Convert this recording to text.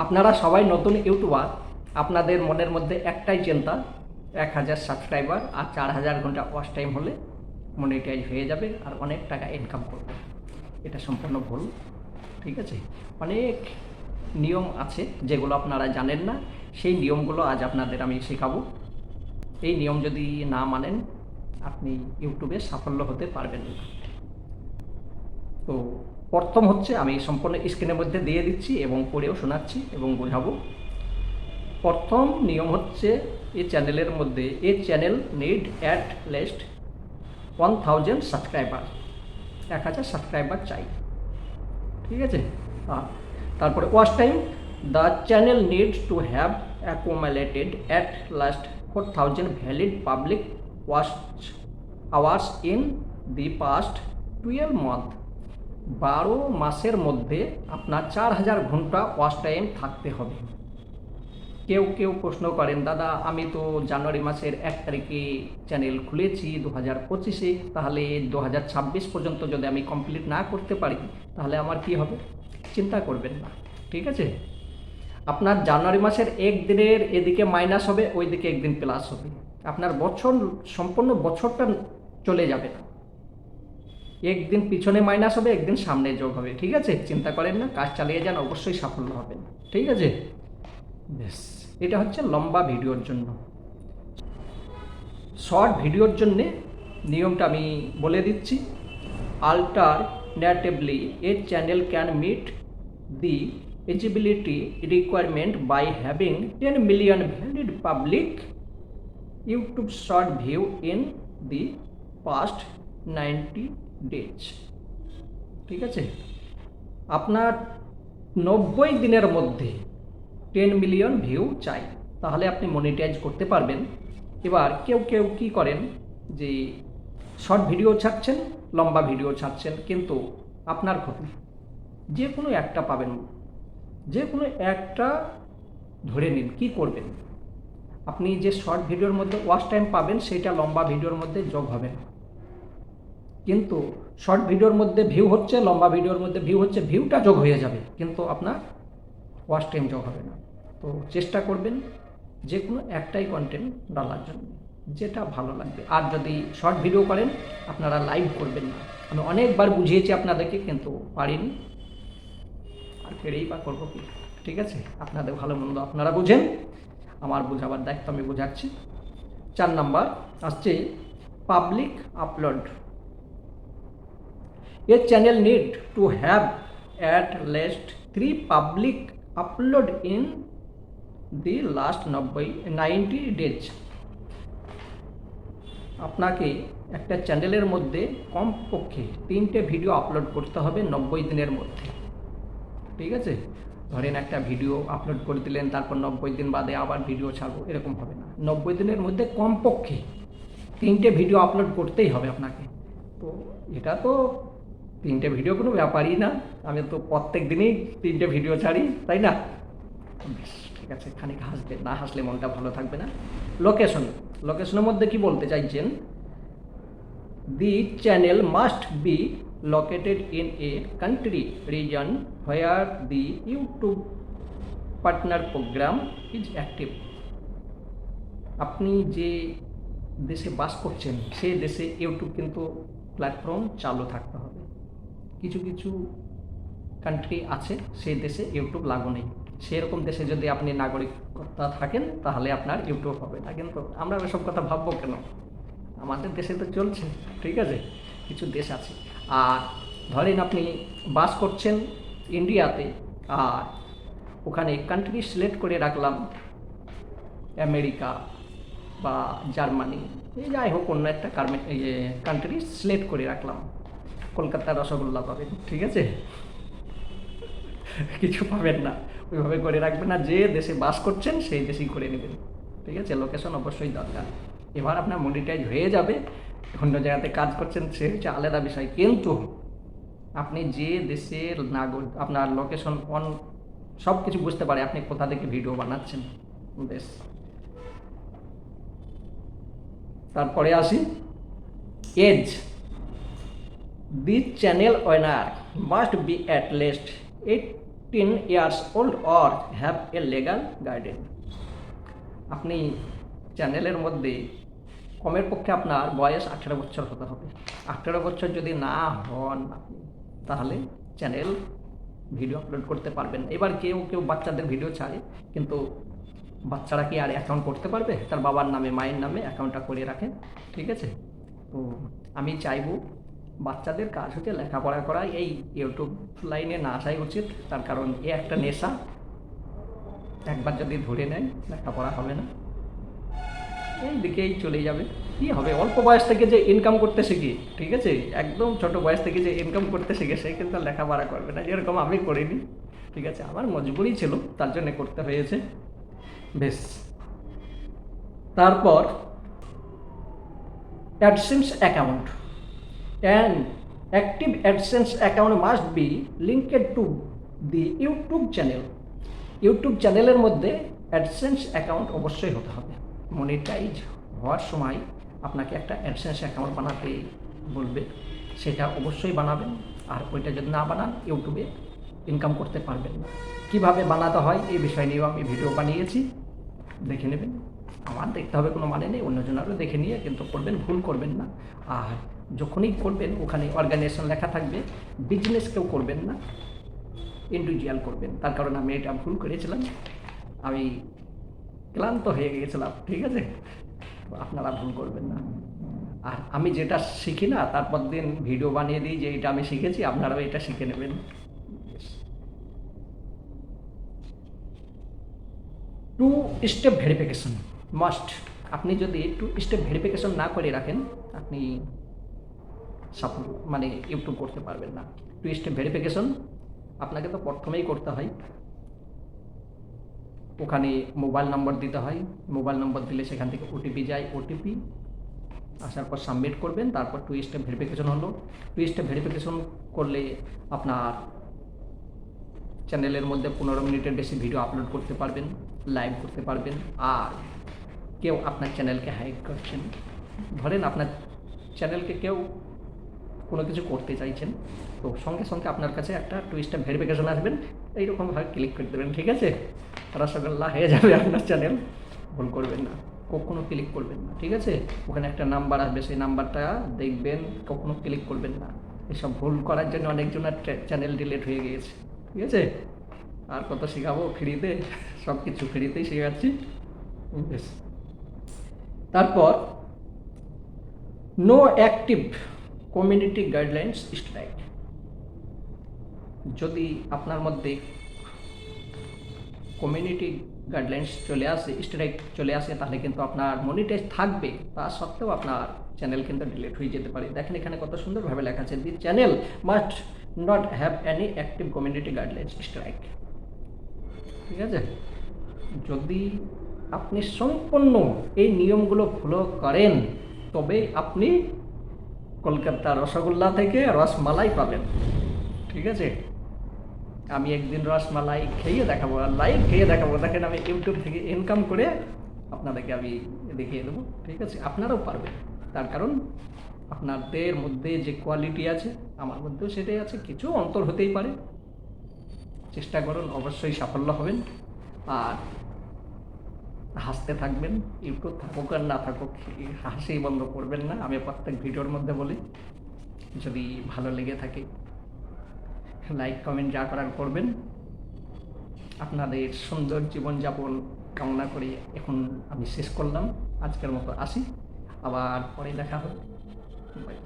আপনারা সবাই নতুন ইউটিউবার, আপনাদের মনের মধ্যে একটাই চিন্তা 1000 সাবস্ক্রাইবার আর 4000 ঘন্টা ওয়াচ টাইম হলে মনিটাইজ হয়ে যাবে আর অনেক টাকা ইনকাম করবে। এটা সম্পূর্ণ ভুল। ঠিক আছে, অনেক নিয়ম আছে যেগুলো আপনারা জানেন না, সেই নিয়মগুলো আজ আপনাদের আমি শেখাবো। এই নিয়ম যদি না মানেন আপনি ইউটিউবে সাফল্য হতে পারবেন না। তো প্রথম হচ্ছে, আমি সম্পূর্ণ স্ক্রিনের মধ্যে দিয়ে দিচ্ছি এবং পড়েও শোনাচ্ছি এবং বোঝাবো। প্রথম নিয়ম হচ্ছে, এই চ্যানেলের মধ্যে channel need at least 1000 subscriber, 1000 subscriber চাই। ঠিক আছে, তারপরে watch time, the channel needs to have accumulated at last 4000 valid public watch hours in the past 12 month. 12 মাসের মধ্যে আপনার 4000 ঘন্টা ওয়াচ টাইম থাকতে হবে। কেউ কেউ প্রশ্ন করেন, দাদা আমি তো জানুয়ারি মাসের 1 তারিখে চ্যানেল খুলেছি 2025-এ, তাহলে 2026 পর্যন্ত যদি আমি কমপ্লিট না করতে পারি তাহলে আমার কি হবে? চিন্তা করবেন না। ঠিক আছে, আপনার জানুয়ারি মাসের 1 দিনের এদিকে মাইনাস হবে, ওই দিকে 1 দিন প্লাস হবে, আপনার বছর সম্পূর্ণ বছরটা চলে যাবে না। 1 দিন পিছনে মাইনাস হবে, 1 দিন সামনে যোগ হবে। ঠিক আছে, চিন্তা করেন না, কাজ চালিয়ে যান, অবশ্যই সাফল্য হবেন। ঠিক আছে, বেশ। এটা হচ্ছে লম্বা ভিডিওর জন্য। শর্ট ভিডিওর জন্যে নিয়মটা আমি বলে দিচ্ছি। Alternatively a channel can meet the eligibility requirement by having 10 million valid public YouTube short view in the past 90 days. ঠিক আছে, আপনার 90 দিনের মধ্যে 10 মিলিয়ন ভিউ চাই, তাহলে আপনি মনিটাইজ করতে পারবেন। এবার কেউ কেউ কী করেন, যে শর্ট ভিডিও ছাড়ছেন, লম্বা ভিডিও ছাড়ছেন, কিন্তু আপনার ক্ষতি। যে কোনো একটা পাবেন, যে কোনো একটা ধরে নিন। কি করবেন? আপনি যে শর্ট ভিডিওর মধ্যে ওয়াচ টাইম পাবেন সেটা লম্বা ভিডিওর মধ্যে যোগ হবে না। কিন্তু শর্ট ভিডিওর মধ্যে ভিউ হচ্ছে, লম্বা ভিডিওর মধ্যে ভিউ হচ্ছে, ভিউটা যোগ হয়ে যাবে কিন্তু আপনার ওয়াচ টাইম যোগ হবে না। তো চেষ্টা করবেন যে কোনো একটাই কন্টেন্ট ডালার জন্য, যেটা ভালো লাগবে। আর যদি শর্ট ভিডিও করেন আপনারা লাইভ করবেন না। আমি অনেকবার বুঝিয়েছি আপনাদেরকে, কিন্তু পারিনি, আর পেরেই বা করবো কি। ঠিক আছে, আপনাদের ভালো মন্দ আপনারা বুঝেন, আমার বোঝাবার দায়িত্ব আমি বোঝাচ্ছি। 4 নাম্বার আসছে public upload. A channel need to have at least 3 public upload in the last 90 days. আপনাকে একটা চ্যানেলের মধ্যে কমপক্ষে 3টে ভিডিও আপলোড করতে হবে 90 দিনের মধ্যে। ঠিক আছে, ধরেন একটা ভিডিও আপলোড করে দিলেন, তারপর 90 দিন বাদে আবার ভিডিও ছাড়বো, এরকম হবে না। 90 দিনের মধ্যে কমপক্ষে 3টে ভিডিও আপলোড করতেই হবে আপনাকে। তো এটা তো 3টে ভিডিও কোনো ব্যাপারই না, আমি তো প্রত্যেক দিনই 3টে ভিডিও ছাড়ি, তাই না? বেশ, ঠিক আছে, খানিক হাসবেন, না হাসলে মনটা ভালো থাকবে না। লোকেশনের মধ্যে কি বলতে চাইছেন? দি channel must be located in a country reason where the YouTube partner program is active. আপনি যে দেশে বাস করছেন সেই দেশে ইউটিউব কিন্তু প্ল্যাটফর্ম চালু থাকতে হবে। কিছু কিছু কান্ট্রি আছে সেই দেশে ইউটিউব লাগু নেই, সেরকম দেশে যদি আপনি নাগরিকতা থাকেন তাহলে আপনার ইউটিউব হবে না। কিন্তু আমরা ওসব কথা ভাববো কেন, আমাদের দেশে তো চলছে। ঠিক আছে, কিছু দেশ আছে। আর ধরেন আপনি বাস করছেন ইন্ডিয়াতে, আর ওখানে কান্ট্রি সিলেক্ট করে রাখলাম আমেরিকা বা জার্মানি, এই যাই হোক অন্য একটা কান্ট্রি সিলেক্ট করে রাখলাম, কলকাতার রসগোল্লা পাবেন। ঠিক আছে, কিছু পাবেন না, ওইভাবে করে রাখবেন না, যে দেশে বাস করছেন সেই দেশেই করে নেবেন। ঠিক আছে, লোকেশন অবশ্যই দরকার। এবার আপনার মনিটাইজ হয়ে যাবে, অন্য জায়গাতে কাজ করছেন সে হচ্ছে আলাদা বিষয়, কিন্তু আপনি যে দেশের নাগরিক, আপনার লোকেশন অন সব কিছু বুঝতে পারে আপনি কোথা থেকে ভিডিও বানাচ্ছেন। বেশ, তারপরে আসি age. The channel owner must be at least years old or have a legal guardian। আপনি চ্যানেলের মধ্যে কমের পক্ষে আপনার বয়স 18 বছর হতে হবে। 18 বছর যদি না হন আপনি, তাহলে চ্যানেল ভিডিও আপলোড করতে পারবেন। এবার কেউ কেউ বাচ্চাদের ভিডিও ছাড়ে, কিন্তু বাচ্চারা কি আর অ্যাকাউন্ট করতে পারবে? তার বাবার নামে মায়ের নামে অ্যাকাউন্টটা করে রাখেন, ঠিক আছে? তো আমি চাইবো বাচ্চাদের কাজ হচ্ছে লেখাপড়া করা, এই ইউটিউব লাইনে না আসাই উচিত। তার কারণ এ একটা নেশা, একবার যদি ধরে নেয় লেখাপড়া হবে না, এই দিকেই চলে যাবে। কী হবে, অল্প বয়স থেকে যে ইনকাম করতে শিখি, ঠিক আছে, একদম ছোট বয়স থেকে যে ইনকাম করতে শিখে সে কিন্তু লেখাপড়া করবে না, যেরকম আমি করিনি, ঠিক আছে, আমার মজবুরি ছিল, তার জন্য করতে হয়েছে। বেশ, তারপর AdSense account, an active AdSense account must be linked to the YouTube channel. YouTube চ্যানেলের মধ্যে অ্যাডসেন্স অ্যাকাউন্ট অবশ্যই হতে হবে। মনিটাইজ হওয়ার সময় আপনাকে একটা অ্যাডসেন্স অ্যাকাউন্ট বানাতে বলবে, সেটা অবশ্যই বানাবেন। আর ওইটা যদি না বানান ইউটিউবে ইনকাম করতে পারবেন না। কীভাবে বানাতে হয় এই বিষয় নিয়েও আমি ভিডিও বানিয়েছি, দেখে নেবেন। আমার দেখতে হবে কোনো মানে নেই, অন্যজনেরও দেখে নিয়ে কিন্তু করবেন, ভুল করবেন না। আর যখনই করবেন ওখানে অর্গানাইজেশন লেখা থাকবে, বিজনেস কেউ করবেন না, ইন্ডিভিজুয়াল করবেন। তার কারণ আমি এটা ভুল করেছিলাম, আমি ক্লান্ত হয়ে গিয়েছিলাম, ঠিক আছে? আপনারা ভুল করবেন না। আর আমি যেটা শিখি না তারপর দিন ভিডিও বানিয়ে দিই যে এটা আমি শিখেছি, আপনারাও এটা শিখে নেবেন। Two step verification must. আপনি যদি টু স্টেপ ভেরিফিকেশন না করে রাখেন, আপনি মানে ইউটিউব করতে পারবেন না। টু স্টেপ ভেরিফিকেশন আপনাকে তো প্রথমেই করতে হয়, ওখানে মোবাইল নম্বর দিতে হয়, মোবাইল নম্বর দিলে সেখান থেকে ওটিপি যায়, ওটিপি আসার পর সাবমিট করবেন, তারপর টু স্টেপ ভেরিফিকেশন হলো। টু স্টেপ ভেরিফিকেশন করলে আপনার চ্যানেলের মধ্যে 15 মিনিটের বেশি ভিডিও আপলোড করতে পারবেন, লাইভ করতে পারবেন। আর কেউ আপনার চ্যানেলকে হ্যাক করছেন, ধরেন আপনার চ্যানেলকে কেউ কোনো কিছু করতে চাইছেন, তো সঙ্গে সঙ্গে আপনার কাছে একটা টু স্টেপ ভেরিফিকেশন আসবেন, এইরকমভাবে ক্লিক করে দেবেন, ঠিক আছে, রসগোল্লা হয়ে যাবে আপনার চ্যানেল। ভুল করবেন না, কখনো ক্লিক করবেন না, ঠিক আছে? ওখানে একটা নাম্বার আসবে, সেই নাম্বারটা দেখবেন, কখনো ক্লিক করবেন না। এসব ভুল করার জন্য অনেকজনের চ্যানেল ডিলিট হয়ে গিয়েছে, ঠিক আছে? আর কত শেখাবো, ফ্রিতে সব কিছু ফ্রিতেই শেখাচ্ছি। বেশ, তারপর no active community guidelines strike. যদি আপনার মধ্যে কমিউনিটি গাইডলাইন্স চলে আসে, স্ট্রাইক চলে আসে, তাহলে কিন্তু আপনার মনিটাইজ থাকবে, তা সত্ত্বেও আপনার চ্যানেল কিন্তু ডিলিট হয়ে যেতে পারে। দেখেন এখানে কত সুন্দরভাবে লেখা আছে, দি channel must not have any active community guidelines strike, ঠিক আছে? যদি আপনি সম্পূর্ণ এই নিয়মগুলো ফলো করেন, তবে আপনি কলকাতা রসগোল্লা থেকে রসমালাই পাবেন, ঠিক আছে? আমি একদিন রসমালাই খেয়ে দেখাবো, আর লাইভ খেয়ে দেখাবো। দেখেন আমি ইউটিউব থেকে ইনকাম করে আপনাদেরকে আমি দেখিয়ে দেবো, ঠিক আছে? আপনারাও পারবেন, তার কারণ আপনাদের মধ্যে যে কোয়ালিটি আছে আমার মধ্যেও সেটাই আছে, কিছু অন্তর হতেই পারে। চেষ্টা করুন, অবশ্যই সাফল্য হবেন। আর হাসতে থাকবেন, ইউটিউব থাকুক আর না থাকুক, হাসি বন্ধ করবেন না। আমি প্রত্যেক ভিডিওর মধ্যে বলি, যদি ভালো লেগে থাকে লাইক কমেন্ট যা করার করবেন। আপনাদের সুন্দর জীবনযাপন কামনা করে এখন আমি শেষ করলাম, আজকের মতো আসি, আবার পরে দেখা হবে। বাই।